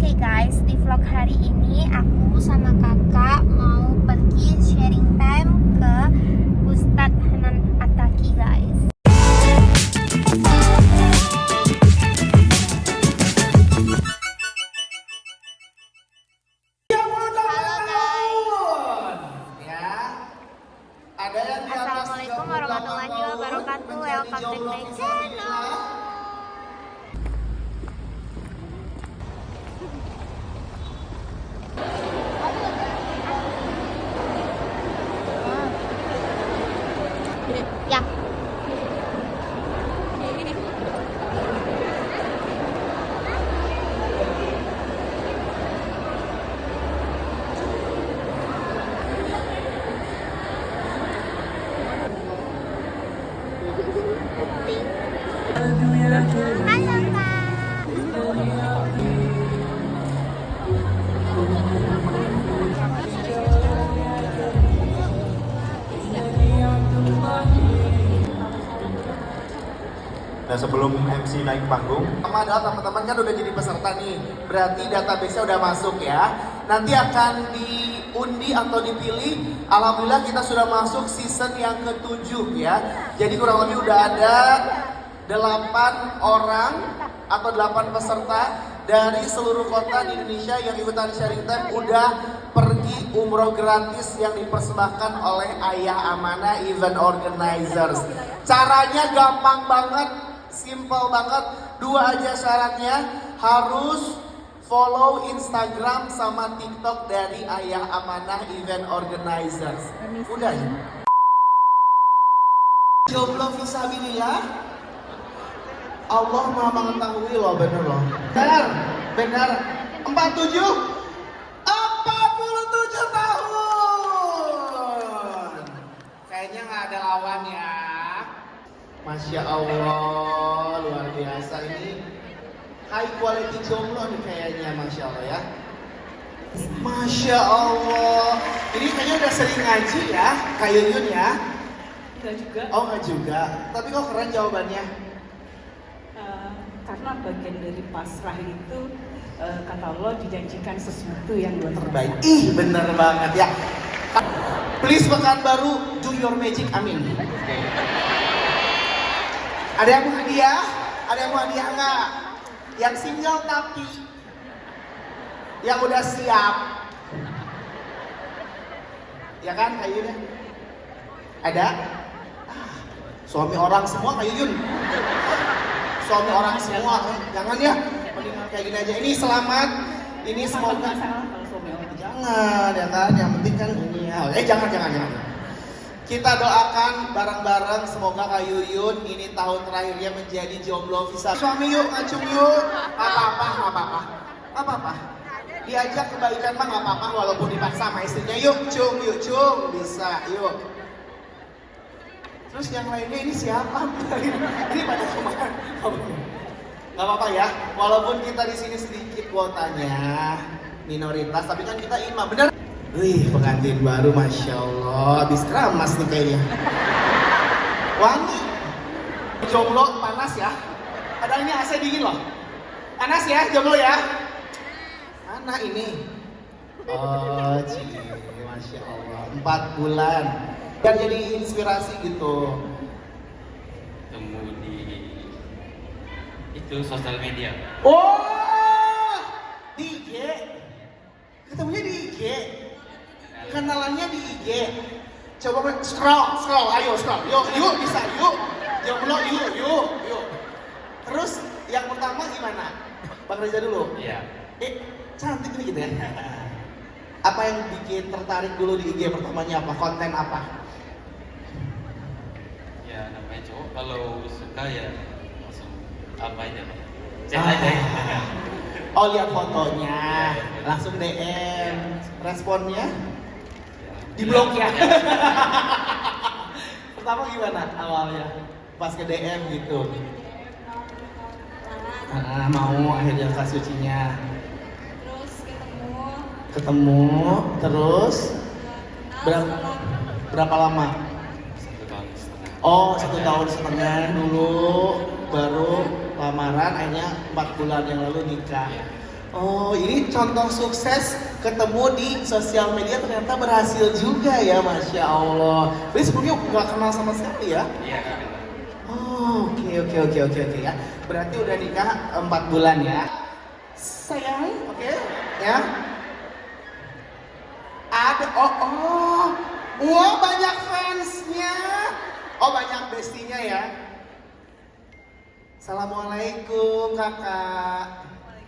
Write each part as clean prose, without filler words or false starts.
Oke guys, di vlog hari ini aku sama kakak mau pergi sharing time ke Ustadz Hanan Attaqi guys. Assalamualaikum warahmatullahi wabarakatuh. Welcome to my channel. Ya. Halo Kak. Nah, sebelum MC naik panggung, adalah teman-teman kan udah jadi peserta nih, berarti database-nya udah masuk ya. Nanti akan diundi atau dipilih. Alhamdulillah kita sudah masuk season yang ke-7 ya. Jadi kurang lebih udah ada 8 orang atau 8 peserta dari seluruh kota di Indonesia yang ikutan sharing time udah pergi umroh gratis yang dipersembahkan oleh Ayah Amanah Event Organizers. Caranya gampang banget, simple banget, 2 aja syaratnya, harus follow Instagram sama TikTok dari Ayah Amanah Event Organizers. Udah ya? Jomblo fisabilillah. Allah Maha mengetahui loh, bener loh. Benar. 47 tahun. Kayaknya nggak ada lawan ya. Masya Allah, luar biasa ini. High quality jomblo nih kayaknya, Masya Allah ya. Masya Allah. Ini kayaknya udah sering ngaji ya, Kak Yuyun ya? Enggak juga. Oh nggak juga, tapi kok keren jawabannya. Karena bagian dari pasrah itu kata Allah dijanjikan sesuatu yang luar Terbaik. Ih bener banget ya. Please Pekanbaru, do your magic, amin. Ada yang mau hadiah? Ada yang mau hadiah nggak? Yang single tapi yang udah siap, ya kan Kak Yuyun? Ada? Suami orang semua Kak Yuyun. Suami orang semua, jangan ya. Mendingan kayak gini aja. Ini selamat. Ini semoga. salah kalau suami orang Jangan, ya kan? Yang penting kan ini ya. Jangan. Kita doakan bareng-bareng semoga Kak Yuyun ini tahun terakhirnya menjadi jomblo visa. Suami yuk, ngacung yuk. Apa-apa. Diajak kebaikan mah nggak apa-apa walaupun dipaksa sama istrinya. Yuk, cung, bisa, yuk. Terus yang lainnya ini siapa? Ini pada kemana? Gak apa-apa ya, walaupun kita di sini sedikit kuotanya minoritas, tapi kan kita imam, bener? Wih, pengantin baru, Masya Allah, habis keramas nih kayaknya. Wangi. Jomblo panas ya. Padahal ini AC dingin loh. Panas ya, jomblo ya. Mana ini? Oh, Masya Allah, 4 bulan. Biar jadi inspirasi gitu. Ketemu di itu sosial media. Oh, di IG. Ketemunya di IG. Kenalannya di IG. Coba scroll, ayo scroll. Yuk bisa, yuk. Jomblo, yuk. Terus yang pertama gimana? Bang Reza dulu. Iya. Cantik nih gitu ya. Apa yang bikin tertarik dulu di IG pertamanya apa? Konten apa? Ya namanya cowok kalau suka ya langsung apa aja. Chat aja. Oh lihat fotonya, langsung DM. Responnya? Di blok ya. Pertama gimana awalnya? Pas ke DM gitu. Mau akhirnya kasucinya. Ketemu, terus berapa lama? 1 tahun setengah. Oh, 1 tahun setengah dulu, baru lamaran, akhirnya 4 bulan yang lalu nikah. Oh, ini contoh sukses ketemu di sosial media ternyata berhasil juga ya, Masya Allah. Berarti sebelumnya nggak kenal sama sekali ya? Iya, Kak. Oh, oke ya. Berarti udah nikah 4 bulan ya. Sayang, oke, ya. Ada, wah banyak fansnya. Oh banyak bestinya ya. Assalamualaikum kakak.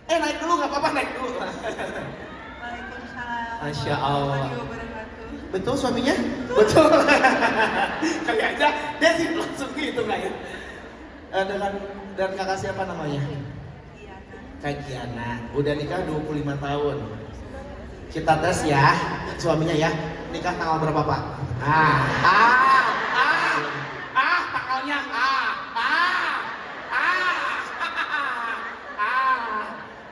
Naik dulu nggak apa-apa, naik dulu. Waalaikumsalam. Masya Allah. warahmatullahi wabarakatuh. Betul suaminya? Betul. Kali aja dia sih langsung gitu nggak ya? Dan kakak siapa namanya? Iya kan. Kak Giana. Udah nikah 25 tahun. Kita tes ya, suaminya ya. Nikah tanggal berapa Pak? Tanggalnya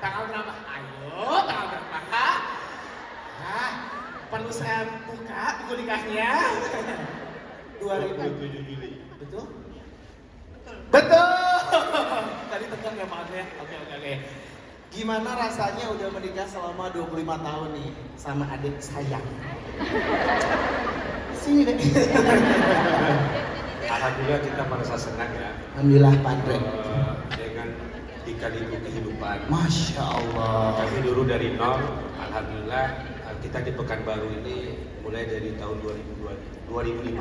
tanggal berapa? Ayo, tanggal berapa? Perlu saya buka buku nikahnya. 27 Juli. Betul? Betul. Betul. Tadi tekan ya maaf ya. Oke. Gimana rasanya udah menikah selama 25 tahun nih sama adik sayang? Sini deh. Alhamdulillah kita merasa senang ya. Alhamdulillah Pak Andre. Dengan dikaliku kehidupan. Masya Allah. Kami dulu dari nol, alhamdulillah kita di Pekanbaru ini mulai dari tahun 2005. 2005.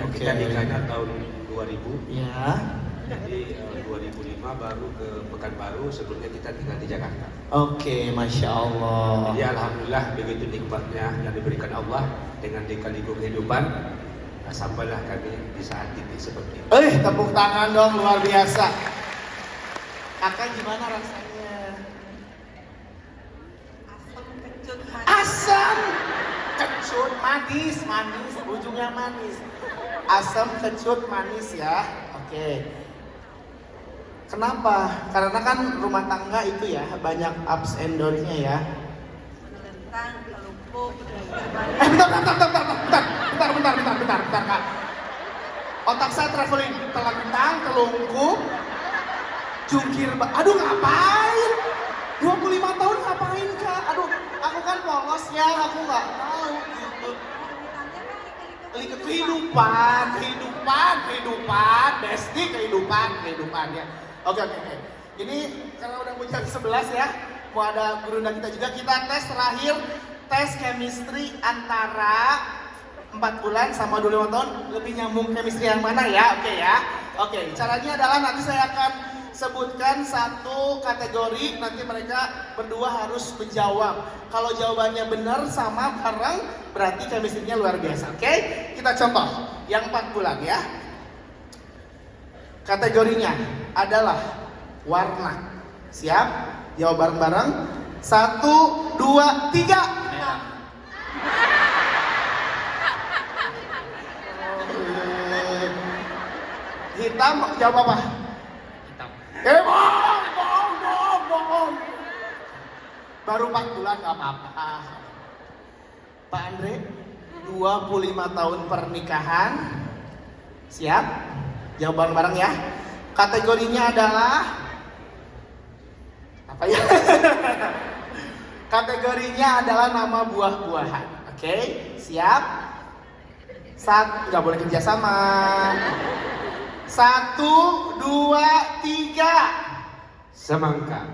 Oke. Kita nikahnya tahun 2000. Ya. Jadi 2005 baru ke Pekanbaru, sebelumnya kita tinggal di Jakarta. Oke, Masya Allah. Jadi alhamdulillah begitu nikmatnya yang diberikan Allah dengan dikaliku kehidupan, sampailah kami di saat titik seperti ini. Tepuk tangan dong, luar biasa. Kakak gimana rasanya? Asam kecut manis. Asam, kecut, manis, ujungnya manis. Asam, kecut, manis ya. Oke. Kenapa? Karena kan rumah tangga itu ya banyak ups and down-nya ya. Melentang, kelupuk, udah Bentar, Kak. Otak saya traveling, telentang, telungkup, jungkir, aduh ngapain? 25 tahun ngapain Kak? Aduh, aku kan polos ya, aku nggak tahu gitu. Kehidupan, besti kehidupan ya. Oke. Ini karena udah mau jam 11 ya, mau ada guru dan kita juga, kita tes terakhir, tes chemistry antara 4 bulan sama 25 tahun, lebih nyambung chemistry yang mana ya, oke ya. Oke, caranya adalah nanti saya akan sebutkan satu kategori, nanti mereka berdua harus menjawab. Kalau jawabannya benar sama bareng, berarti chemistry-nya luar biasa, oke? Kita contoh, yang 4 bulan ya. Kategorinya adalah warna. Siap? Jawab bareng-bareng. 1, 2, 3. Hitam, jawab apa? Hitam. Bohong. Baru 4 bulan gak apa-apa. Pak Andre, 25 tahun pernikahan. Siap? Jawab bareng-bareng ya. Kategorinya adalah apa ya? Kategorinya adalah nama buah-buahan. Oke, siap? Nggak boleh kerja sama. 1, 2, 3. Semangka.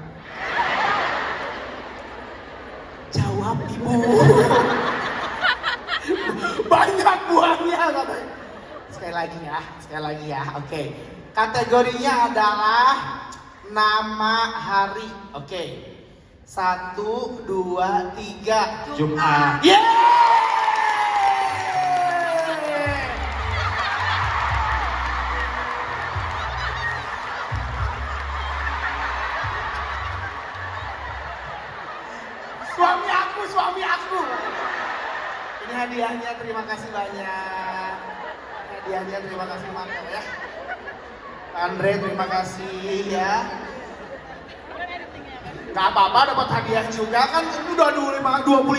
Jawab ibu. Banyak buahnya katanya. Sekali lagi ya. Oke. Kategorinya adalah nama hari. Oke. 1, 2, 3. Jumat. Suami aku. Ini hadiahnya, terima kasih banyak. Hadiahnya terima kasih banyak ya. Andre terima kasih ya. Gak apa-apa dapat hadiah juga kan, udah 25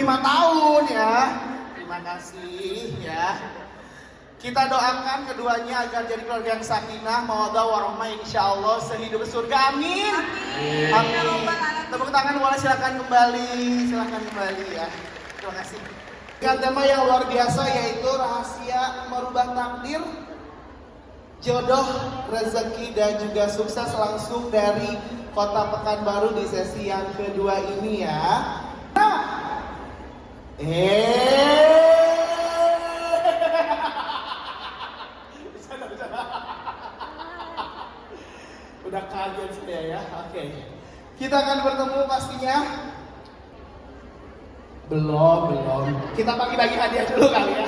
tahun ya. Terima kasih ya. Kita doakan keduanya agar jadi keluarga yang sakinah, mawaddah, warahmah, insyaallah sehidup surga. Amin. Amin. Tepuk tangan boleh, silakan kembali ya. Terima kasih. Dengan tema yang luar biasa yaitu rahasia merubah takdir, jodoh, rezeki dan juga sukses langsung dari Kota Pekanbaru di sesi yang kedua ini ya. Nah, udah kaget saya ya. Oke. Kita akan bertemu pastinya. Belum. Kita bagi-bagi hadiah dulu kali ya.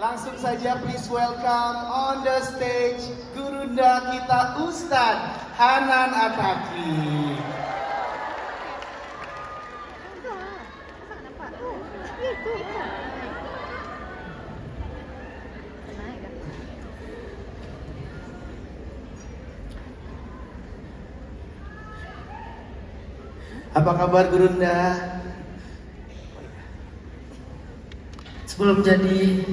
Langsung saja please welcome on the stage Gurunda kita Ustadz Hanan Attaqi. Apa kabar Gurunda? Sebelum jadi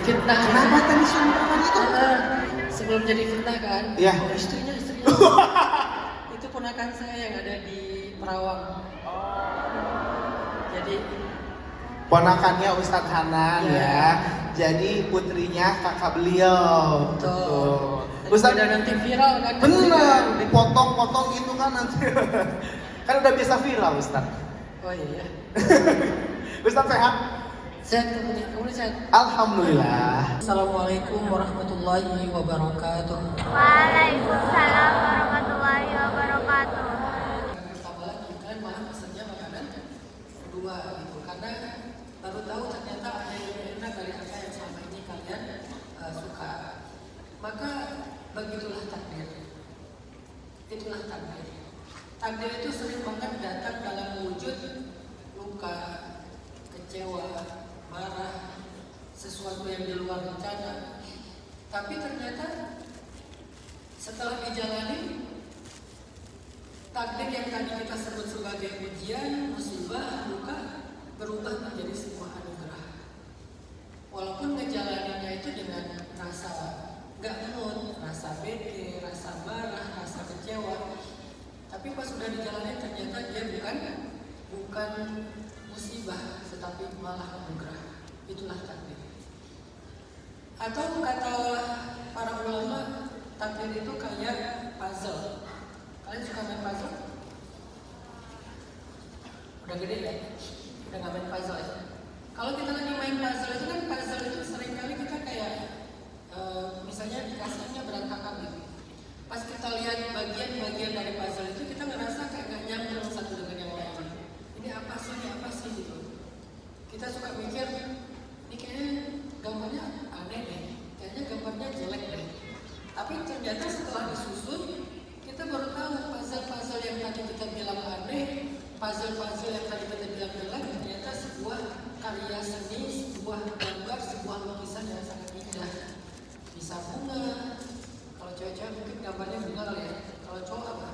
fitnah. Kenapa tadi sumpah itu? Sebelum jadi fitnah kan? Iya. Istrinya. Itu ponakan saya yang ada di Perawang. Jadi Ponakannya Ustadz Hanan Ya. ya. Jadi putrinya kakak beliau. betul. Ustadz Udah nanti viral kan? bener, dipotong-potong gitu kan nanti. Kan udah biasa viral Ustadz. Oh iya. Ustadz sehat? Sehat kamu sehat. Alhamdulillah. Assalamualaikum warahmatullahi wabarakatuh. Waalaikumsalam warahmatullahi wabarakatuh. Pertama lagi kalian malah pesannya makanan berdua gitu, karena baru tahu ternyata ada yang enak dari apa yang selama ini kalian suka. Maka begitulah takdir. Itulah takdir. Takdir itu sering banget datang dalam wujud luka, kecewa, marah, sesuatu yang di luar rencana. Tapi ternyata setelah dijalani, takdir yang tadi kita sebut sebagai ujian, musibah, luka berubah menjadi sebuah anugerah. Walaupun ngejalaninnya itu dengan rasa gak mood, rasa bete, rasa marah, rasa kecewa, tapi pas sudah dijalani ternyata dia bukan musibah, tetapi malah anugerah. Itulah takdir. Atau kata para ulama, takdir itu kayak puzzle. Kalian suka main puzzle? Udah gede ya? Udah gak main puzzle ya? Kalau kita lagi main puzzle itu kan, puzzle itu seringkali kita kayak misalnya dikasihnya berantakan gitu. Pas kita lihat bagian-bagian dari puzzle itu, kita ngerasa kayak gak nyambung satu dengan yang lain. Ini apa sih gitu. Kita suka mikir, ini kayaknya gambarnya aneh deh, kayaknya gambarnya jelek deh. Tapi ternyata setelah disusun, kita baru tahu puzzle-puzzle yang tadi kita bilang aneh, puzzle-puzzle yang tadi kita bilang jelek, ternyata sebuah karya seni, sebuah gambar, sebuah lukisan yang sangat indah. Bisa bunga, kalau cewek-cewek mungkin gambarnya bunga kali ya. Kalau cowok apa?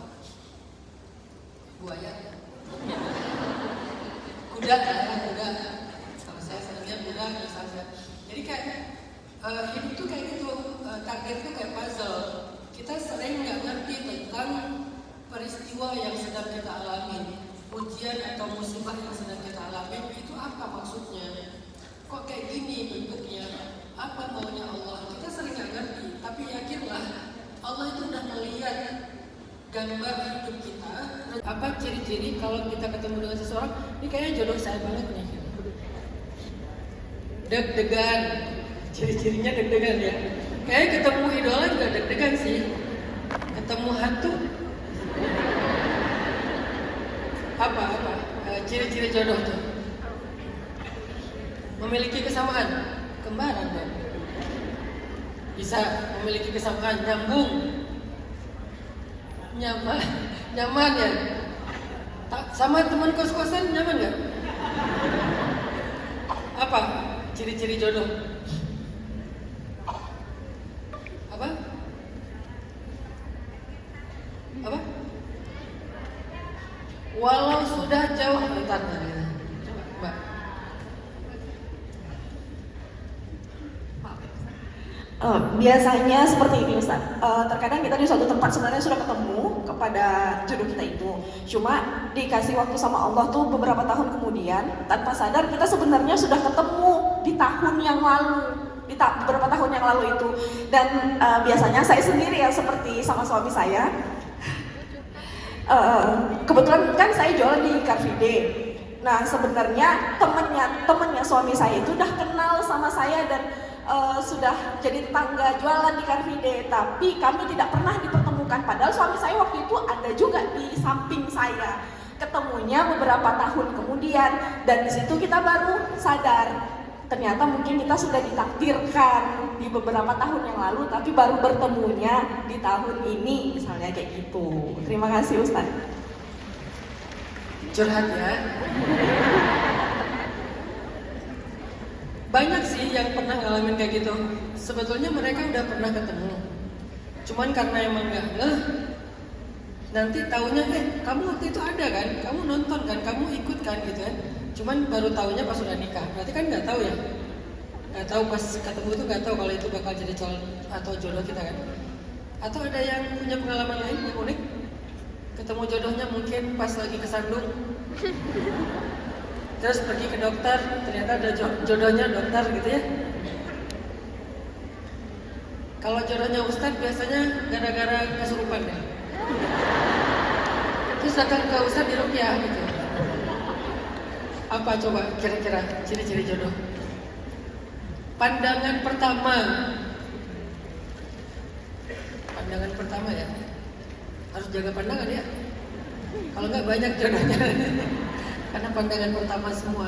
Buaya. Kuda. Kalau saya senangnya kuda misalnya. Jadi kayak hidup tuh kayak gitu, takdir tuh kayak puzzle. Kita sering nggak ngerti tentang peristiwa yang sedang kita alami, ujian atau musibah yang sedang kita alami itu apa maksudnya? Kok kayak gini bentuknya? Apa maunya Allah? Kita sering nggak ngerti, tapi yakinlah Allah itu udah melihat gambar hidup kita. Apa ciri-ciri kalau kita ketemu dengan seseorang, ini kayaknya jodoh saya banget nih. Deg-degan, ciri-cirinya deg-degan ya. Kayaknya ketemu idola juga deg-degan sih. Ketemu hantu. Apa? Ciri-ciri jodoh tuh. Memiliki kesamaan. Kembaran dong. Bisa memiliki kesamaan, nyambung, nyaman ya. Sama teman kos-kosan nyaman nggak? Apa ciri-ciri jodoh? Apa? Walau sudah jauh, bentar. Coba, Mbak. Biasanya seperti ini Ustaz. Terkadang kita di suatu tempat sebenarnya sudah ketemu kepada jodoh kita itu. Cuma dikasih waktu sama Allah tuh beberapa tahun kemudian, tanpa sadar kita sebenarnya sudah ketemu di tahun yang lalu, beberapa tahun yang lalu itu. Dan biasanya saya sendiri ya seperti sama suami saya. Kebetulan kan saya jualan di Car Free Day. Nah sebenarnya temennya suami saya itu udah kenal sama saya dan sudah jadi tetangga jualan di Car Free Day, tapi kami tidak pernah dipertemukan. Padahal suami saya waktu itu ada juga di samping saya. Ketemunya beberapa tahun kemudian, dan di situ kita baru sadar ternyata mungkin kita sudah ditakdirkan di beberapa tahun yang lalu, tapi baru bertemunya di tahun ini, misalnya kayak gitu. Terima kasih Ustaz. Curhat ya. Banyak sih yang pernah ngalamin kayak gitu. Sebetulnya mereka udah pernah ketemu, cuman karena emang nggak ngeh, nanti taunya kamu waktu itu ada kan, kamu nonton kan, kamu ikut kan gitu kan. Cuman baru taunya pas sudah nikah. Berarti kan nggak tahu ya, nggak tahu pas ketemu itu, nggak tahu kalau itu bakal jadi calon atau jodoh kita kan. Atau ada yang punya pengalaman lain yang unik, ketemu jodohnya mungkin pas lagi kesandung, terus pergi ke dokter, ternyata ada jodohnya dokter gitu ya. Kalau jodohnya Ustadz biasanya gara-gara kesurupan ya. Terus datang ke Ustadz diruqyah gitu. Apa coba kira-kira ciri-ciri jodoh? Pandangan pertama ya. Harus jaga pandangan ya. Kalau nggak banyak jodohnya. Karena pandangan pertama semua.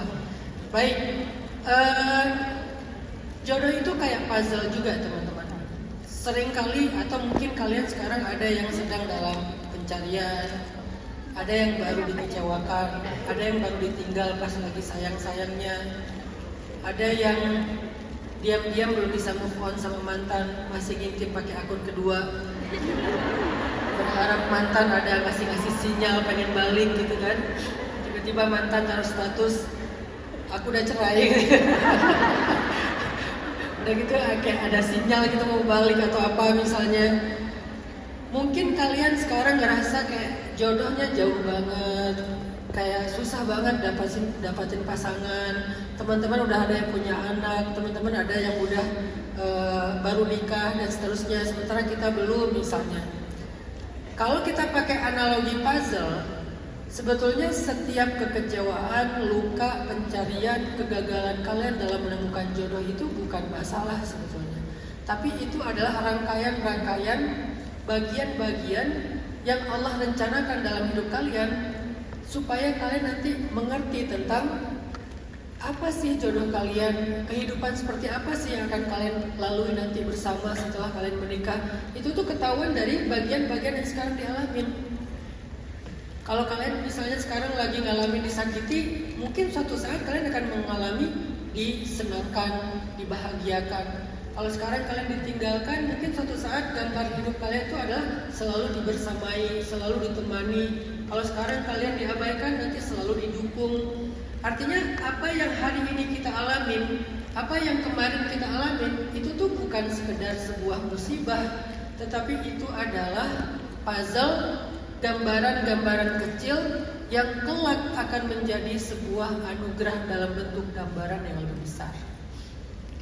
Baik, jodoh itu kayak puzzle juga teman-teman. Seringkali atau mungkin kalian sekarang ada yang sedang dalam pencarian, ada yang baru dikecewakan, ada yang baru ditinggal pas lagi sayang-sayangnya, ada yang diam-diam belum bisa move on sama mantan, masih ngintip pakai akun kedua, berharap mantan ada ngasih sinyal pengen balik gitu kan. Tiba-tiba mantan taruh status, aku udah cerai. Udah gitu kayak ada sinyal gitu mau balik atau apa misalnya. Mungkin kalian sekarang ngerasa kayak jodohnya jauh banget, kayak susah banget dapatin pasangan. Teman-teman udah ada yang punya anak, teman-teman ada yang udah baru nikah dan seterusnya, sementara kita belum misalnya. Kalau kita pakai analogi puzzle, sebetulnya setiap kekecewaan, luka, pencarian, kegagalan kalian dalam menemukan jodoh itu bukan masalah sebetulnya. Tapi itu adalah rangkaian bagian-bagian yang Allah rencanakan dalam hidup kalian supaya kalian nanti mengerti tentang apa sih jodoh kalian, kehidupan seperti apa sih yang akan kalian lalui nanti bersama setelah kalian menikah. Itu tuh ketahuan dari bagian-bagian yang sekarang dialamin. Kalau kalian misalnya sekarang lagi ngalamin disakiti, mungkin suatu saat kalian akan mengalami disenangkan, dibahagiakan. Kalau sekarang kalian ditinggalkan, mungkin suatu saat gambar hidup kalian itu adalah selalu dibersamai, selalu ditemani. Kalau sekarang kalian diabaikan, nanti selalu didukung. Artinya apa yang hari ini kita alamin, apa yang kemarin kita alamin, itu tuh bukan sekedar sebuah musibah, tetapi itu adalah puzzle, gambaran-gambaran kecil yang kelak akan menjadi sebuah anugerah dalam bentuk gambaran yang lebih besar.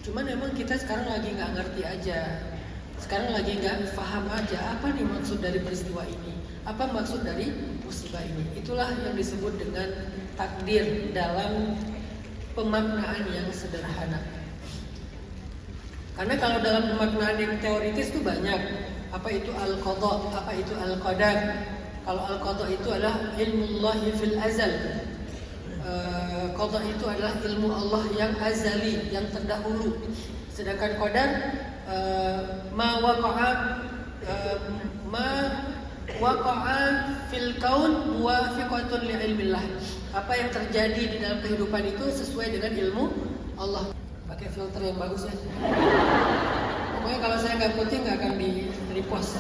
Cuman emang kita sekarang lagi nggak ngerti aja, sekarang lagi nggak paham aja apa nih maksud dari peristiwa ini, apa maksud dari musibah ini. Itulah yang disebut dengan takdir dalam pemaknaan yang sederhana. Karena kalau dalam pemaknaan yang teoritis itu banyak, apa itu al-qadha, apa itu al-qadar. Kalau al-qadha itu adalah ilmullahi fil azal. Qadha itu adalah ilmu Allah yang azali, yang terdahulu. Sedangkan qadar ma waqa'a fil kaun muwafiqatun li ilmillah. Apa yang terjadi di dalam kehidupan itu sesuai dengan ilmu Allah. Pakai filter yang bagus ya. Pokoknya kalau saya nggak putih nggak akan di repost.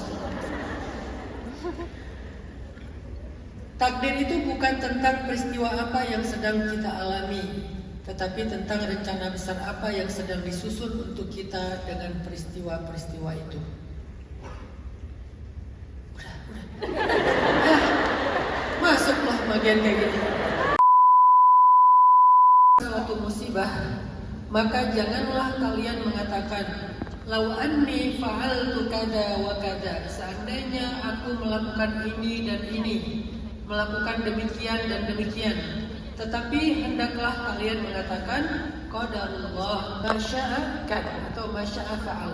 Takdir itu bukan tentang peristiwa apa yang sedang kita alami, tetapi tentang rencana besar apa yang sedang disusun untuk kita dengan peristiwa-peristiwa itu. Masuklah bagian kayak gini. Suatu musibah, maka janganlah kalian mengatakan, lau anni fa'altu kada wa kada, seandainya aku melakukan ini dan ini, melakukan demikian dan demikian. Tetapi hendaklah kalian mengatakan qadarullah masya'a kana atau masya'a fa'al.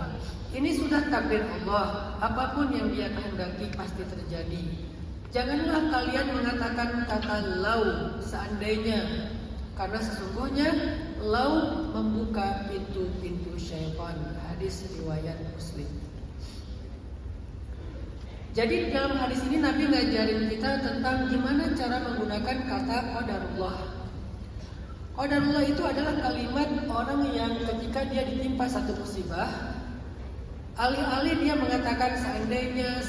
Ini sudah takdir Allah, apapun yang Dia kehendaki pasti terjadi. Janganlah kalian mengatakan kata lau, seandainya, karena sesungguhnya lau membuka pintu-pintu syaitan. Hadis riwayat Muslim. Jadi dalam hadis ini Nabi ngajarin kita tentang gimana cara menggunakan kata qadarullah. Qadarullah itu adalah kalimat orang yang ketika dia ditimpa satu musibah, alih-alih dia mengatakan seandainya,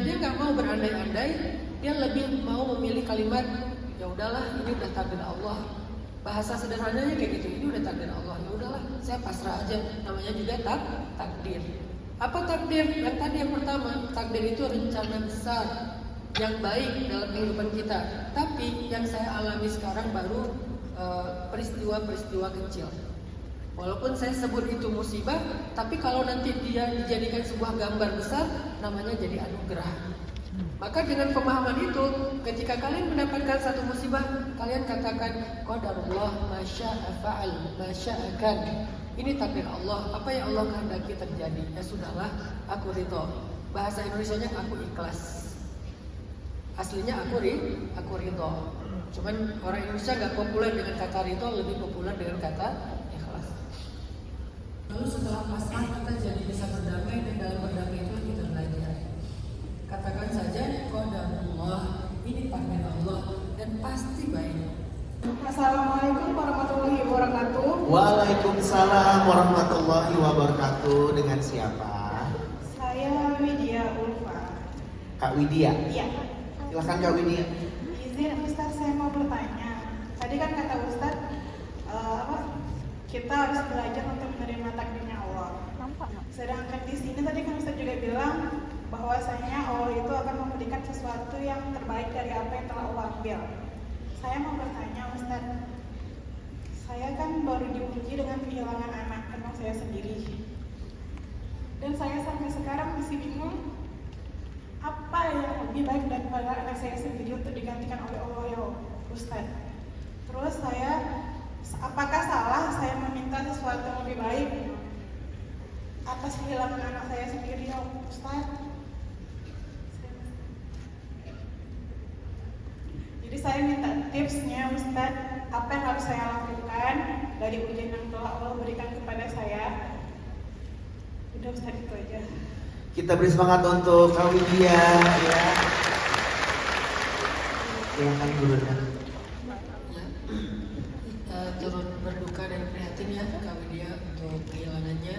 dia nggak mau berandai-andai, dia lebih mau memilih kalimat ya udahlah, ini udah takdir Allah. Bahasa sederhananya kayak gitu, ini udah takdir Allah, ya udahlah, saya pasrah aja. Namanya juga takdir. Apa takdir? Yang tadi yang pertama, takdir itu rencana besar yang baik dalam kehidupan kita. Tapi yang saya alami sekarang baru peristiwa-peristiwa kecil. Walaupun saya sebut itu musibah, tapi kalau nanti dia dijadikan sebuah gambar besar, namanya jadi anugerah. Maka dengan pemahaman itu, ketika kalian mendapatkan satu musibah, kalian katakan qadarullah masya'a fa'al, masya'a kan. Ini takdir Allah, apa yang Allah kehendaki terjadi. Ya sudahlah, aku ridho. Bahasa Indonesianya aku ikhlas. Aslinya aku ridho. Cuman orang Indonesia nggak populer dengan kata ridho, lebih populer dengan kata ikhlas. Lalu setelah pasrah kita jadi bisa berdamai, dan dalam berdamai itu kita belajar. Katakan saja qadarullah, ini takdir Allah dan pasti baik. Assalamualaikum warahmatullahi wabarakatuh. Waalaikumsalam warahmatullahi wabarakatuh. Dengan siapa? Saya Widya Ulfa. Kak Widya. Iya. Silakan Kak Widya. Izin Ustaz, saya mau bertanya. Tadi kan kata Ustaz, kita harus belajar untuk menerima takdirnya Allah. Sedangkan di sini tadi kan Ustaz juga bilang bahwasanya Allah itu akan memberikan sesuatu yang terbaik dari apa yang telah Allah ambil. Saya mau bertanya Ustaz, saya kan baru diuji dengan kehilangan anak kandung saya sendiri. Dan saya sampai sekarang masih bingung apa yang lebih baik daripada anak saya sendiri untuk digantikan oleh Allah ya Ustaz. Terus apakah salah saya meminta sesuatu yang lebih baik atas kehilangan anak saya sendiri ya Ustaz? Jadi saya minta tipsnya Ustaz, apa yang harus saya lakukan dari ujian yang telah Allah berikan kepada saya. Udah Ustaz, itu aja. Kita beri semangat untuk Kak Widya ya. Silakan Guru. Ya, turut berduka dan prihatin ya Kak Widya untuk kehilangannya.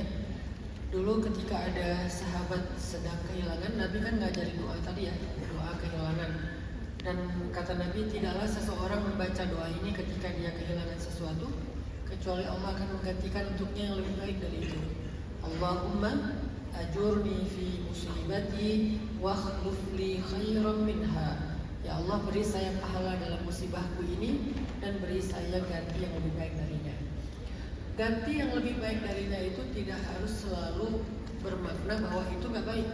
Dulu ketika ada sahabat sedang kehilangan, Nabi kan ngajarin doa tadi ya, doa kehilangan. Dan kata Nabi, tidaklah seseorang membaca doa ini ketika dia kehilangan sesuatu, kecuali Allah akan menggantikan untuknya yang lebih baik dari itu. Allahumma ajurni fi musibati wa akhlif li khairan minha. Ya Allah, beri saya pahala dalam musibahku ini dan beri saya ganti yang lebih baik darinya. Ganti yang lebih baik darinya itu tidak harus selalu bermakna bahwa itu nggak baik.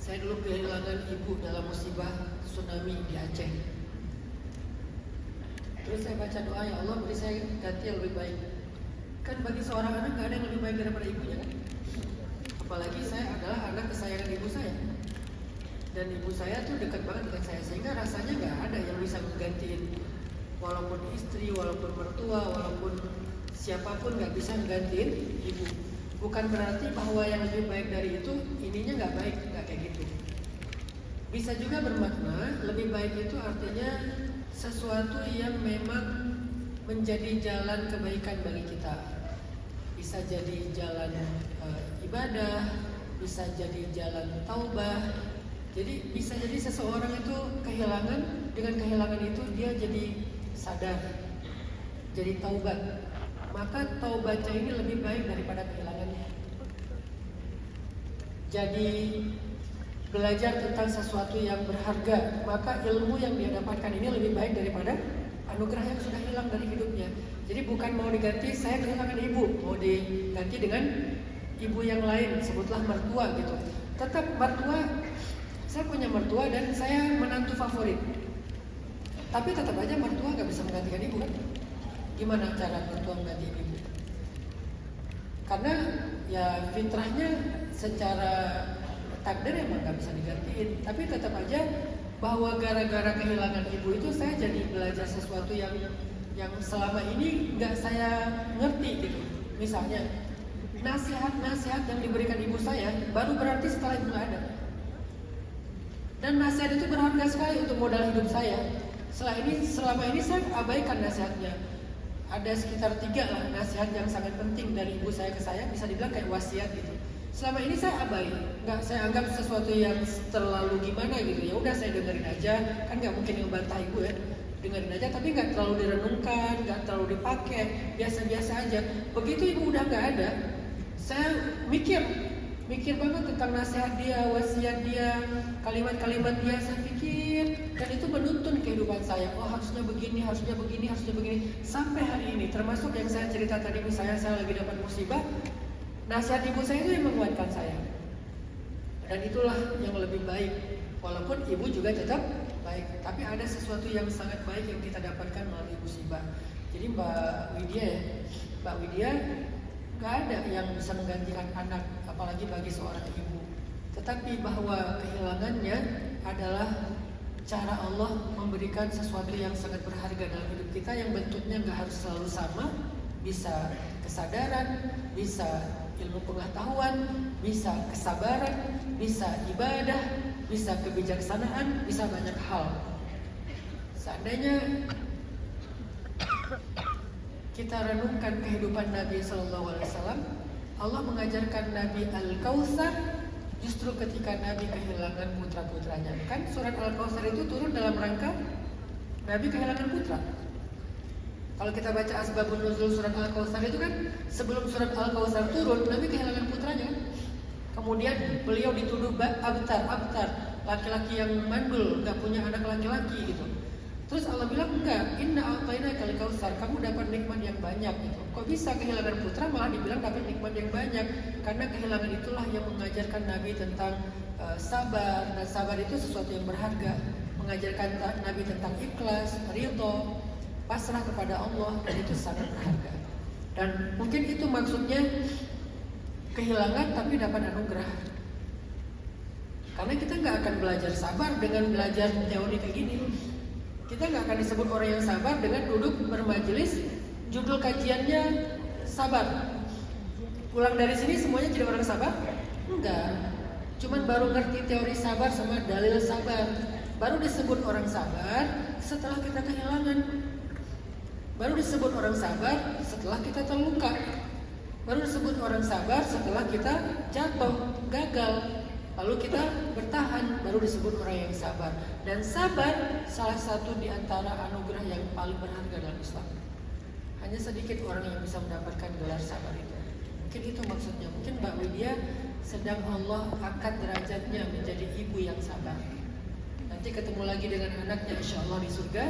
Saya dulu kehilangan ibu dalam musibah tsunami di Aceh. Terus saya baca doa, ya Allah beri saya ganti yang lebih baik. Kan bagi seorang anak gak ada yang lebih baik daripada ibunya kan? Apalagi saya adalah anak kesayangan ibu saya. Dan ibu saya tuh dekat banget dengan saya, sehingga rasanya gak ada yang bisa menggantiin. Walaupun istri, walaupun mertua, walaupun siapapun gak bisa menggantiin ibu. Bukan berarti bahwa yang lebih baik dari itu ininya nggak baik, nggak kayak gitu. Bisa juga bermakna lebih baik itu artinya sesuatu yang memang menjadi jalan kebaikan bagi kita. Bisa jadi jalan ibadah, bisa jadi jalan taubah. Jadi bisa jadi seseorang itu kehilangan, dengan kehilangan itu dia jadi sadar jadi taubat. Maka taubatnya ini lebih baik daripada kehilangannya. Jadi belajar tentang sesuatu yang berharga, maka ilmu yang dia dapatkan ini lebih baik daripada anugerah yang sudah hilang dari hidupnya. Jadi bukan mau diganti, saya kehilangan ibu, mau diganti dengan ibu yang lain, sebutlah mertua gitu. Tetap mertua, saya punya mertua dan saya menantu favorit. Tapi tetap aja mertua gak bisa menggantikan ibu kan? Gimana cara mertua mengganti ibu? Karena ya fitrahnya secara takdir emang gak bisa digantiin. Tapi tetap aja bahwa gara-gara kehilangan ibu itu saya jadi belajar sesuatu yang selama ini nggak saya ngerti gitu. Misalnya nasihat-nasihat yang diberikan ibu saya baru berarti setelah ibu nggak ada. Dan nasihat itu berharga sekali untuk modal hidup saya. Selama ini saya abaikan nasihatnya. Ada sekitar 3 lah nasihat yang sangat penting dari ibu saya ke saya, bisa dibilang kayak wasiat gitu. Selama ini saya abai, nggak saya anggap sesuatu yang terlalu gimana gitu. Ya udah saya dengerin aja, kan nggak mungkin ngebantah ibu ya. Dengerin aja, tapi nggak terlalu direnungkan, nggak terlalu dipakai, biasa-biasa aja. Begitu ibu udah nggak ada, saya mikir banget tentang nasihat dia, wasiat dia, kalimat-kalimat dia. Saya pikir, dan itu menuntun kehidupan saya. Oh harusnya begini, harusnya begini, harusnya begini. Sampai hari ini, termasuk yang saya cerita tadi, misalnya saya lagi dapat musibah, nasihat ibu saya itu yang menguatkan saya. Dan itulah yang lebih baik. Walaupun ibu juga tetap baik, tapi ada sesuatu yang sangat baik yang kita dapatkan melalui musibah. Jadi Mbak Widya gak ada yang bisa menggantikan anak, apalagi bagi seorang ibu. Tetapi bahwa kehilangannya adalah cara Allah memberikan sesuatu yang sangat berharga dalam hidup kita, yang bentuknya gak harus selalu sama. Bisa kesadaran, bisa ilmu pengetahuan, bisa kesabaran, bisa ibadah, bisa kebijaksanaan, bisa banyak hal. Seandainya kita renungkan kehidupan Nabi SAW, Allah mengajarkan Nabi Al-Kautsar justru ketika Nabi kehilangan putra-putranya. Kan surat Al-Kautsar itu turun dalam rangka Nabi kehilangan putra. Kalau kita baca asbabun nuzul surat Al-Kautsar itu kan sebelum surat Al-Kautsar turun, Nabi kehilangan putranya. Kemudian beliau dituduh abtar, laki-laki yang mandul, nggak punya anak laki-laki gitu. Terus Allah bilang enggak, inna a'tainakal kautsar, kamu dapat nikmat yang banyak gitu. Kok bisa kehilangan putra malah dibilang dapat nikmat yang banyak? Karena kehilangan itulah yang mengajarkan Nabi tentang sabar, dan sabar itu sesuatu yang berharga. Mengajarkan Nabi tentang ikhlas, ridho, pasrah kepada Allah, dan itu sangat berharga. Dan mungkin itu maksudnya kehilangan tapi dapat anugerah. Karena kita nggak akan belajar sabar dengan belajar teori kayak gini. Kita nggak akan disebut orang yang sabar dengan duduk bermajelis, judul kajiannya sabar. Pulang dari sini semuanya jadi orang sabar? Enggak. Cuman baru ngerti teori sabar sama dalil sabar. Baru disebut orang sabar setelah kita kehilangan. Baru disebut orang sabar setelah kita terluka. Baru disebut orang sabar setelah kita jatuh, gagal. Lalu kita bertahan, baru disebut orang yang sabar. Dan sabar salah satu di antara anugerah yang paling berharga dalam Islam. Hanya sedikit orang yang bisa mendapatkan gelar sabar itu. Mungkin itu maksudnya. Mungkin Mbak Widya sedang Allah angkat derajatnya menjadi ibu yang sabar. Nanti ketemu lagi dengan anaknya insya Allah di surga.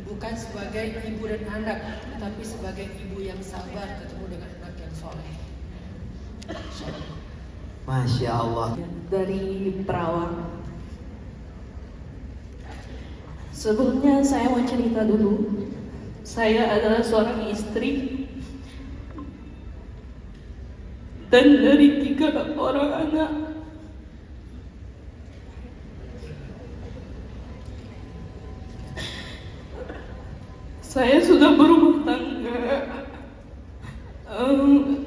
Bukan sebagai ibu dan anak, tapi sebagai ibu yang sabar ketemu dengan anak yang soleh. Masya Allah. Dari perawat. Sebelumnya saya mau cerita dulu. Saya adalah seorang istri dan dari 3 orang anak. Saya sudah berumah tangga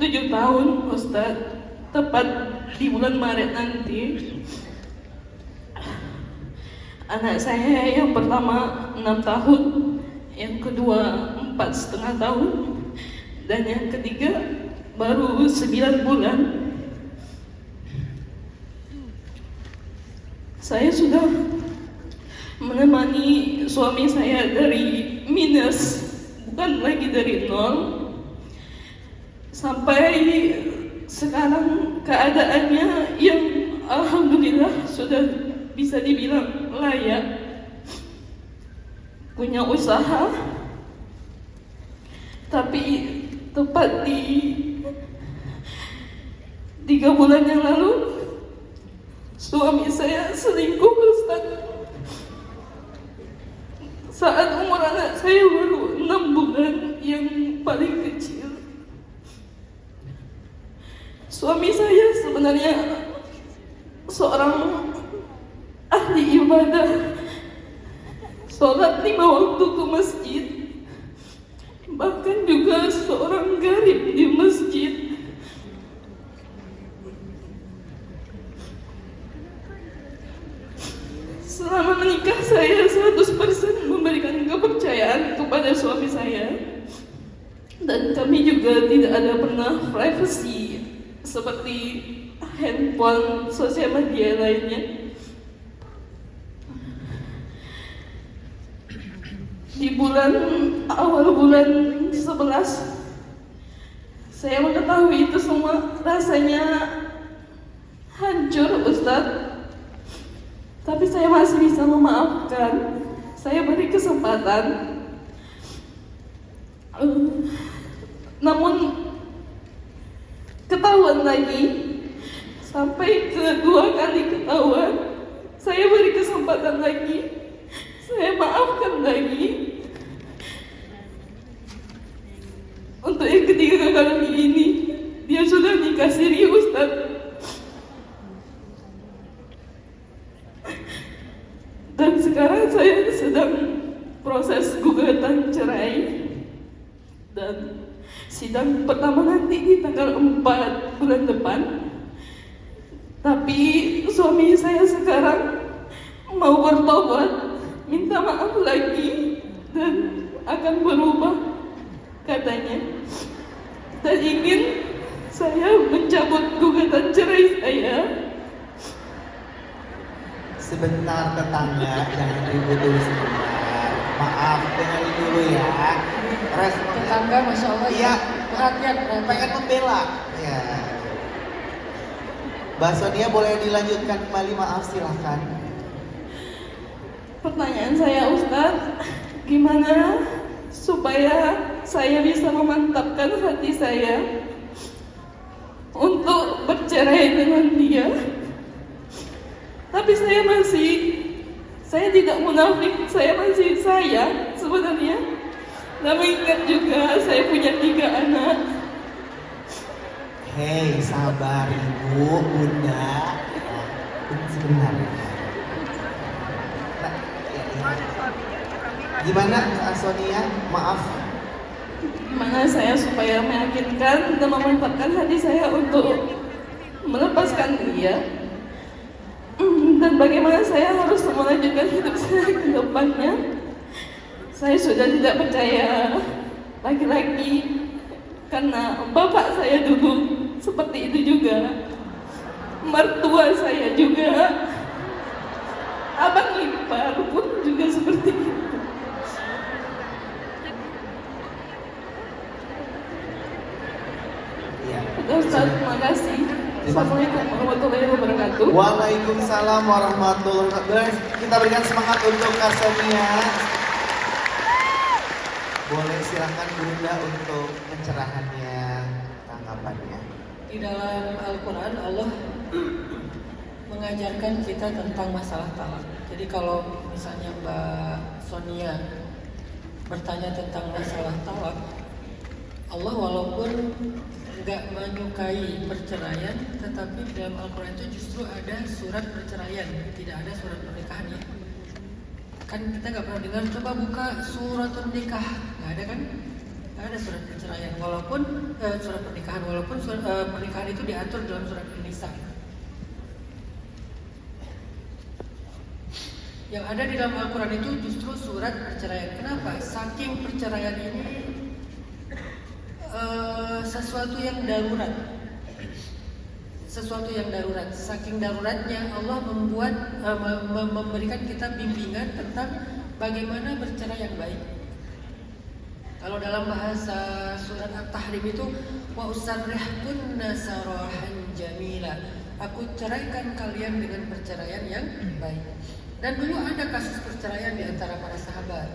7 tahun, Ustadz. Tepat di bulan Maret nanti. Anak saya yang pertama 6 tahun, yang kedua 4,5 tahun, dan yang ketiga baru 9 bulan. Saya sudah menemani suami saya dari minus bukan lagi dari nol. Sampai sekarang keadaannya yang alhamdulillah sudah bisa dibilang layak, punya usaha. Tapi tepat di 3 bulan yang lalu suami saya selingkuh, Ustaz. Saat umur anak saya baru 6 bulan yang paling kecil. Suami saya sebenarnya seorang ahli ibadah, sholat 5 waktu ke masjid, bahkan juga seorang garib di masjid. Selama menikah saya 100% memberikan kepercayaan kepada suami saya, dan kami juga tidak ada pernah privacy seperti handphone, sosial media lainnya. Di awal bulan 11 saya mengetahui itu semua, rasanya hancur, Ustaz. Tapi saya masih bisa memaafkan. Saya beri kesempatan. Namun ketahuan lagi. Sampai kedua kali ketahuan, saya beri kesempatan lagi. Saya maafkan lagi. Untuk yang ketiga kali ini, dia sudah nikah siri, Ustaz. Dan sekarang saya sedang proses gugatan cerai. Dan sidang pertama nanti di tanggal 4 bulan depan. Tapi suami saya sekarang mau bertobat, minta maaf lagi, dan akan berubah katanya. Dan ingin saya mencabut gugatan cerai saya. Sebentar tetangga, jangan ribut dulu sebentar. Maaf, dengerin dulu ya. Respon Tetangga, Masya Allah, iya, perhatian. pengen membela. Ya. Mbak Sonia boleh dilanjutkan kembali, maaf silahkan. Pertanyaan saya, Ustadz, gimana supaya saya bisa memantapkan hati saya untuk bercerai dengan dia? Tapi saya tidak munafik, saya masih sayang sebenarnya. Dan mengingat juga saya punya 3 anak. Hei, sabar ibu, bunda. Sebentar. Gimana Kak Sonia? Maaf. Gimana saya supaya meyakinkan dan memantapkan hati saya untuk melepaskan dia? Dan bagaimana saya harus melanjutkan hidup saya ke depannya? Saya sudah tidak percaya laki-laki karena bapak saya dulu seperti itu juga, mertua saya juga, abang ipar pun juga seperti itu. Iya. Ustaz, terima kasih. Assalamualaikum warahmatullahi wabarakatuh. Waalaikumsalam warahmatullahi wabarakatuh. Kita berikan semangat untuk Kak Sonia. Boleh silakan Bunda untuk pencerahannya, tanggapannya. Di dalam Al-Quran Allah mengajarkan kita tentang masalah talak. Jadi kalau misalnya Mbak Sonia bertanya tentang masalah talak, Allah walaupun nggak menyukai perceraian, tetapi dalam Al-Quran itu justru ada surat perceraian, tidak ada surat pernikahan ya. Kan kita nggak pernah dengar, coba buka surat nikah, nggak ada kan? Nggak ada surat perceraian, walaupun surat pernikahan, walaupun pernikahan itu diatur dalam surat An-Nisa. Yang ada di dalam Al-Quran itu justru surat perceraian. Kenapa? Saking perceraian ini sesuatu yang darurat. Sesuatu yang darurat. Saking daruratnya Allah memberikan kita bimbingan tentang bagaimana bercerai yang baik. Kalau dalam bahasa surat At-Tahrim itu wa usarrihkunna sarahan jamila. Aku ceraikan kalian dengan perceraian yang baik. Dan dulu ada kasus perceraian di antara para sahabat.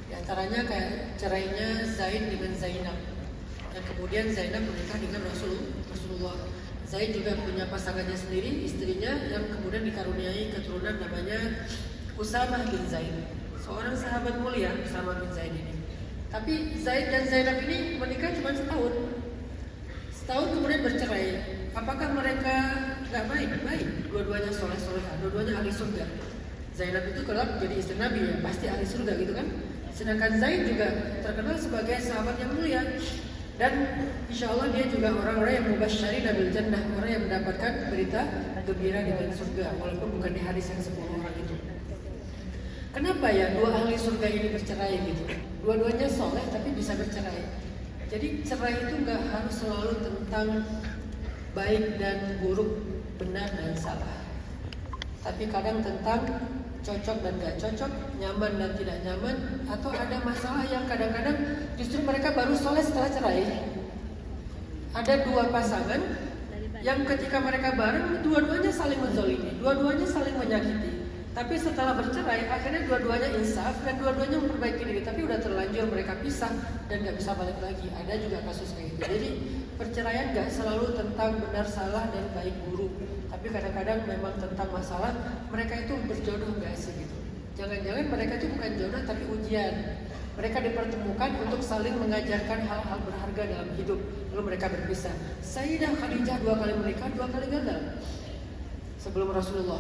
Di antaranya kayak cerainya Zaid dengan Zainab. Dan kemudian Zainab menikah dengan Rasulullah. Zaid juga punya pasangannya sendiri, istrinya yang kemudian dikaruniai keturunan namanya Usamah bin Zaid. Seorang sahabat mulia, Usamah bin Zaid ini. Tapi Zaid dan Zainab ini menikah cuma setahun. Setahun kemudian bercerai. Apakah mereka nggak baik? Baik. Dua-duanya soleh-solehah, dua-duanya ahli surga. Zainab itu kelak jadi istri Nabi ya, pasti ahli surga gitu kan. Sedangkan Zaid juga terkenal sebagai sahabat yang mulia. Dan insya Allah dia juga orang-orang yang mubasysyari bil jannah, orang yang mendapatkan berita gembira dengan surga, walaupun bukan di hadis yang 10 orang itu. Kenapa ya dua ahli surga ini bercerai gitu? Dua-duanya soleh tapi bisa bercerai. Jadi cerai itu nggak harus selalu tentang baik dan buruk, benar dan salah. Tapi kadang tentang cocok dan gak cocok, nyaman dan tidak nyaman, atau ada masalah yang kadang-kadang justru mereka baru soleh setelah cerai. Ada dua pasangan yang ketika mereka bareng, dua-duanya saling menzalimi, dua-duanya saling menyakiti. Tapi setelah bercerai, akhirnya dua-duanya insaf dan dua-duanya memperbaiki diri. Tapi udah terlanjur mereka pisah dan gak bisa balik lagi. Ada juga kasus kayak gitu. Jadi perceraian gak selalu tentang benar salah dan baik buruk. Tapi kadang-kadang memang tentang masalah mereka itu berjodoh gak sih gitu. Jangan-jangan mereka itu bukan jodoh tapi ujian. Mereka dipertemukan untuk saling mengajarkan hal-hal berharga dalam hidup. Lalu mereka berpisah. Sayyidah Khadijah 2 kali menikah, 2 kali gagal. Sebelum Rasulullah.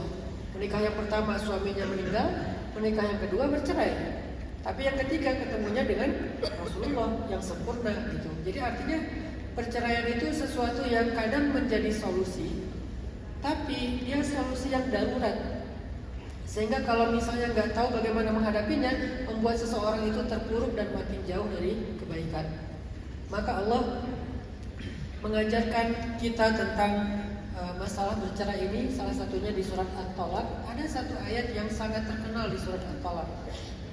Menikah yang pertama suaminya meninggal, menikah yang kedua bercerai. Tapi yang ketiga ketemunya dengan Rasulullah yang sempurna gitu. Jadi artinya perceraian itu sesuatu yang kadang menjadi solusi, tapi dia solusi yang darurat. Sehingga kalau misalnya nggak tahu bagaimana menghadapinya, membuat seseorang itu terpuruk dan makin jauh dari kebaikan. Maka Allah mengajarkan kita tentang masalah bercerai ini, salah satunya di surat At-Talaq. Ada satu ayat yang sangat terkenal di surat At-Talaq,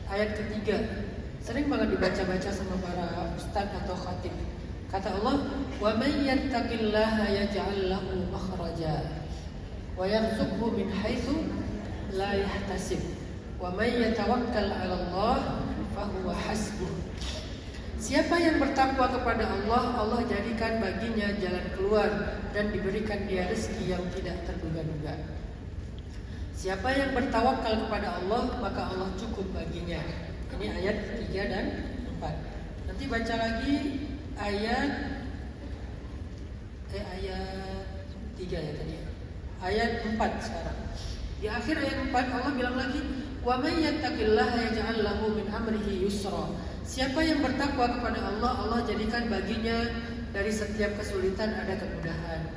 ayat ketiga, sering banget dibaca-baca sama para ustadz atau khatib. Kata Allah, wa may yattaqillaha yaj'al lahu makhraja wa yarzuqhu min haitsu la yahtasib wa may yatawakkal 'ala Allah fa huwa hasbuh. Siapa yang bertakwa kepada Allah, Allah jadikan baginya jalan keluar dan diberikan dia rezeki yang tidak terduga-duga. Siapa yang bertawakal kepada Allah, maka Allah cukup baginya. Ini ayat 3 dan 4. Nanti baca lagi ayat 3 ya tadi. Ayat 4 sekarang. Di akhir ayat 4 Allah bilang lagi, "Wa may yattaqillaha yaj'al lahu min amrihi yusra." Siapa yang bertakwa kepada Allah, Allah jadikan baginya dari setiap kesulitan ada kemudahan.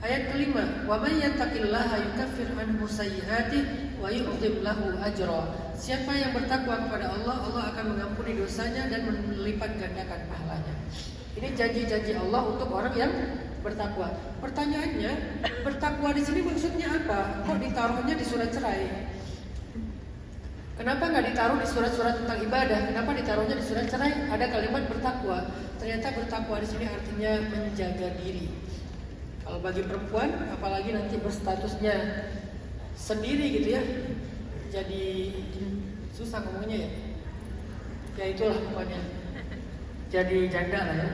Ayat kelima, "Wa may yattaqillaha yukaffir anhu sayyi'atihi wa yu'dhib lahu ajra." Siapa yang bertakwa kepada Allah, Allah akan mengampuni dosanya dan melipat gandakan pahalanya. Ini janji-janji Allah untuk orang yang bertakwa. Pertanyaannya, bertakwa di sini maksudnya apa? Kok ditaruhnya di surat cerai? Kenapa nggak ditaruh di surat-surat tentang ibadah? Kenapa ditaruhnya di surat cerai? Ada kalimat bertakwa. Ternyata bertakwa di sini artinya menjaga diri. Kalau bagi perempuan, apalagi nanti berstatusnya sendiri gitu ya, jadi susah ngomongnya ya. Ya itulah pokoknya. Jadi janda lah ya.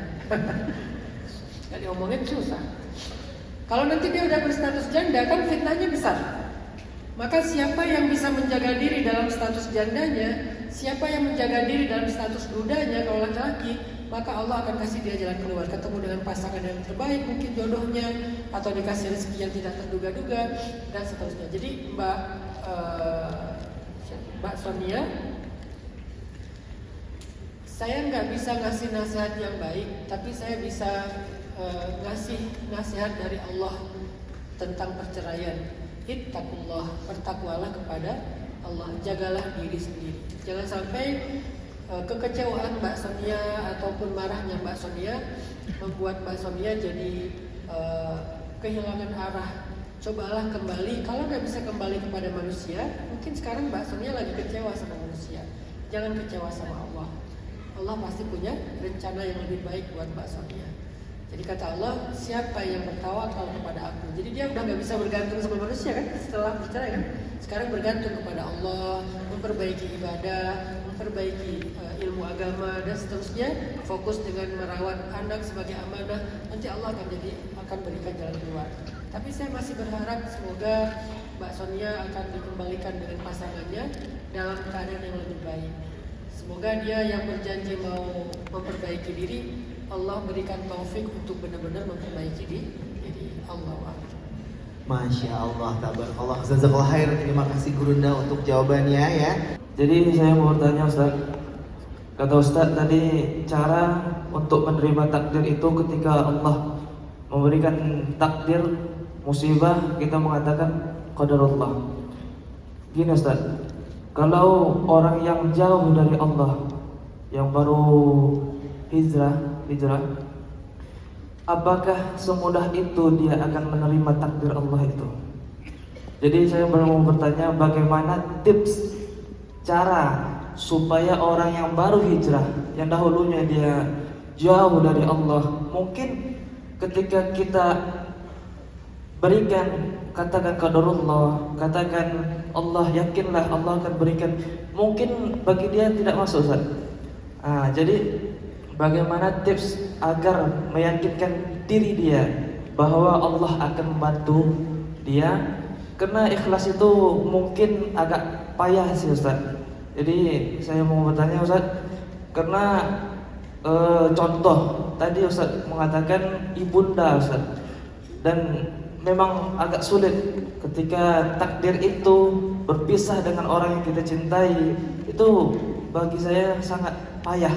Nggak diomongin susah. Kalau nanti dia udah berstatus janda kan fitnahnya besar. Maka siapa yang bisa menjaga diri dalam status jandanya, siapa yang menjaga diri dalam status dudanya kalau laki-laki, maka Allah akan kasih dia jalan keluar, ketemu dengan pasangan yang terbaik, mungkin jodohnya, atau dikasih rezeki yang tidak terduga-duga, dan seterusnya. Jadi Mbak Sonia, saya nggak bisa ngasih nasihat yang baik, tapi saya bisa ngasih nasihat dari Allah tentang perceraian. Ittaqullah, bertakwalah kepada Allah, jagalah diri sendiri. Jangan sampai kekecewaan Mbak Sonia ataupun marahnya Mbak Sonia membuat Mbak Sonia jadi kehilangan arah. Cobalah kembali, kalau nggak bisa kembali kepada manusia, mungkin sekarang Mbak Sonia lagi kecewa sama manusia. Jangan kecewa sama Allah. Allah pasti punya rencana yang lebih baik buat Mbak Sonia. Jadi kata Allah, siapa yang bertawakal kepada aku. Jadi dia udah gak bisa bergantung sama manusia kan setelah bercerai kan. Sekarang bergantung kepada Allah, memperbaiki ibadah, memperbaiki ilmu agama dan seterusnya, fokus dengan merawat anak sebagai amanah. Nanti Allah akan berikan jalan keluar. Tapi saya masih berharap semoga Mbak Sonia akan dikembalikan dengan pasangannya dalam keadaan yang lebih baik. Semoga dia yang berjanji mau memperbaiki diri, Allah berikan taufik untuk benar-benar memperbaiki diri. Allah. Masya Allah, tabarakallah, jazakallah khair. Terima kasih Gurunda untuk jawabannya ya. Jadi saya mau bertanya Ustaz. Kata Ustaz tadi cara untuk menerima takdir itu ketika Allah memberikan takdir musibah, kita mengatakan qadarullah. Gini Ustaz, kalau orang yang jauh dari Allah, yang baru hijrah, apakah semudah itu dia akan menerima takdir Allah itu? Jadi saya mau bertanya, bagaimana tips cara supaya orang yang baru hijrah, yang dahulunya dia jauh dari Allah, mungkin ketika kita berikan, katakan qadarullah, katakan Allah, yakinlah Allah akan berikan, mungkin bagi dia tidak masuk Ustaz. Jadi bagaimana tips agar meyakinkan diri dia bahwa Allah akan membantu dia? Karena ikhlas itu mungkin agak payah sih Ustaz. Jadi saya mau bertanya Ustaz, karena contoh tadi Ustaz mengatakan ibunda Ustaz, dan memang agak sulit ketika takdir itu berpisah dengan orang yang kita cintai, itu bagi saya sangat payah.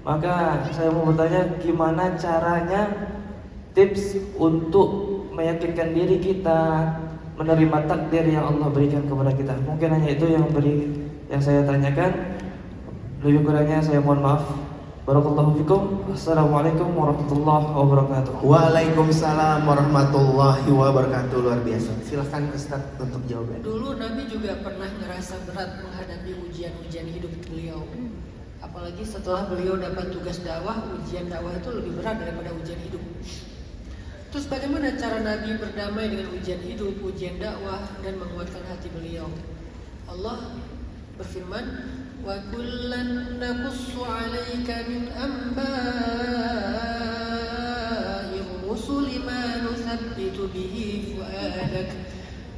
Maka saya mau bertanya, gimana caranya tips untuk meyakinkan diri kita menerima takdir yang Allah berikan kepada kita? Mungkin hanya itu yang saya tanyakan. Lebih kurangnya saya mohon maaf. Barakallahu fikum. Assalamualaikum warahmatullahi wabarakatuh. Waalaikumsalam warahmatullahi wabarakatuh. Luar biasa. Silahkan Ustaz untuk jawaban. Dulu Nabi juga pernah ngerasa berat menghadapi ujian-ujian hidup beliau. Apalagi setelah beliau dapat tugas dakwah, ujian dakwah itu lebih berat daripada ujian hidup. Terus bagaimana cara Nabi berdamai dengan ujian hidup, ujian dakwah, dan menguatkan hati beliau? Allah berfirman, wa kullan naqussu 'alaika min amba'ir rusuli ma nuthabbitu bihi fu'adak.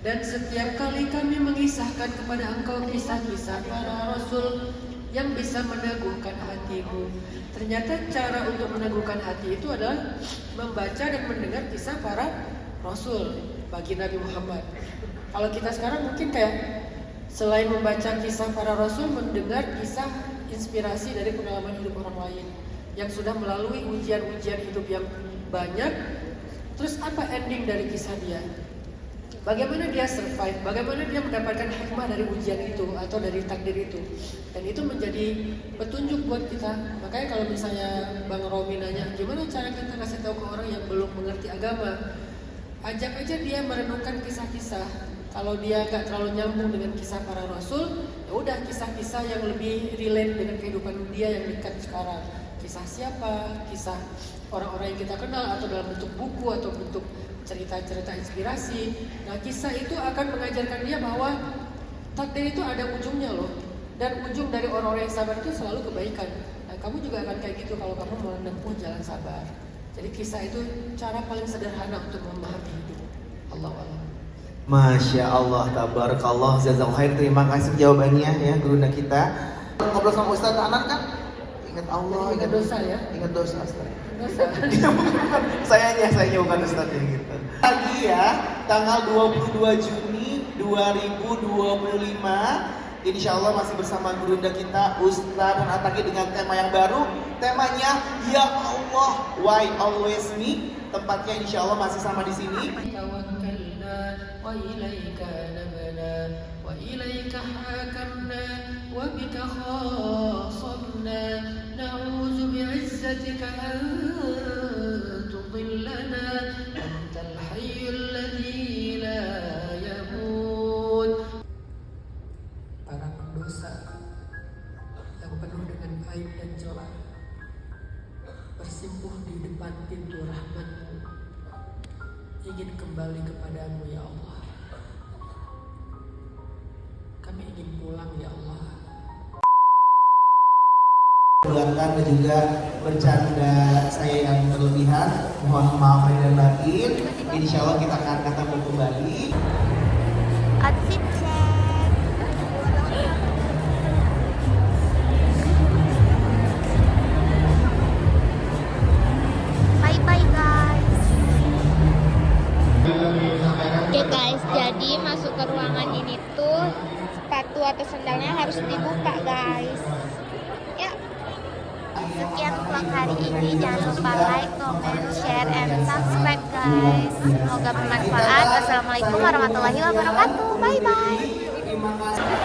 Dan setiap kali kami mengisahkan kepada engkau kisah-kisah para rasul yang bisa meneguhkan hatimu. Ternyata cara untuk meneguhkan hati itu adalah membaca dan mendengar kisah para rasul bagi Nabi Muhammad. Kalau kita sekarang mungkin kayak selain membaca kisah para rasul, mendengar kisah inspirasi dari pengalaman hidup orang lain yang sudah melalui ujian-ujian hidup yang banyak. Terus apa ending dari kisah dia? Bagaimana dia survive, bagaimana dia mendapatkan hikmah dari ujian itu atau dari takdir itu. Dan itu menjadi petunjuk buat kita. Makanya kalau misalnya Bang Romi nanya, gimana cara kita kasih tahu ke orang yang belum mengerti agama? Ajak aja dia merenungkan kisah-kisah. Kalau dia gak terlalu nyambung dengan kisah para rasul, ya udah kisah-kisah yang lebih relate dengan kehidupan dia yang dekat sekarang. Kisah siapa? Kisah orang-orang yang kita kenal, atau dalam bentuk buku atau bentuk cerita-cerita inspirasi. Nah, kisah itu akan mengajarkan dia bahwa takdir itu ada ujungnya loh. Dan ujung dari orang-orang yang sabar itu selalu kebaikan. Nah, kamu juga akan kayak gitu kalau kamu menempuh jalan sabar. Jadi kisah itu cara paling sederhana untuk memahami hidup. Allahu a'lam. Masya Allah, tabarakallah, jazakallah khair. Terima kasih jawabannya ya Gurunda kita. Ngobrol sama Ustaz Anan kan ingat Allah, ingat dosa ya. Ingat dosa Ustaz. Dosa. Sayangnya bukan Ustaz ya gitu. Lagi ya, tanggal 22 Juni 2025, insya Allah masih bersama Gurunda kita Ustaz dan Ataki dengan tema yang baru. Temanya Ya Allah, Why Always Me. Tempatnya insya Allah masih sama di sini. وإليك نبنا وإليك حاكمنا وبك خاصمنا نعوذ بعزتك أن تضلنا أنت الحي الذي لا يموت. Para pendosa yang penuh dengan aib dan celah, bersimpuh di depan pintu rahmat-Mu, ingin kembali kepadamu ya Allah. Kami ingin pulang ya Allah. Keluarkan dan juga bercanda saya yang berlebihan, mohon maaf lahir dan batin. Insya Allah kita akan ketemu kembali. Outfit check. Bye bye guys. Oke guys, jadi masuk ke ruangan ini tuh sepatu atau sandalnya harus dibuka guys. Ya. Sekian vlog hari ini, jangan lupa like, comment, share, and subscribe guys. Semoga bermanfaat. Wassalamualaikum warahmatullahi wabarakatuh. Bye bye.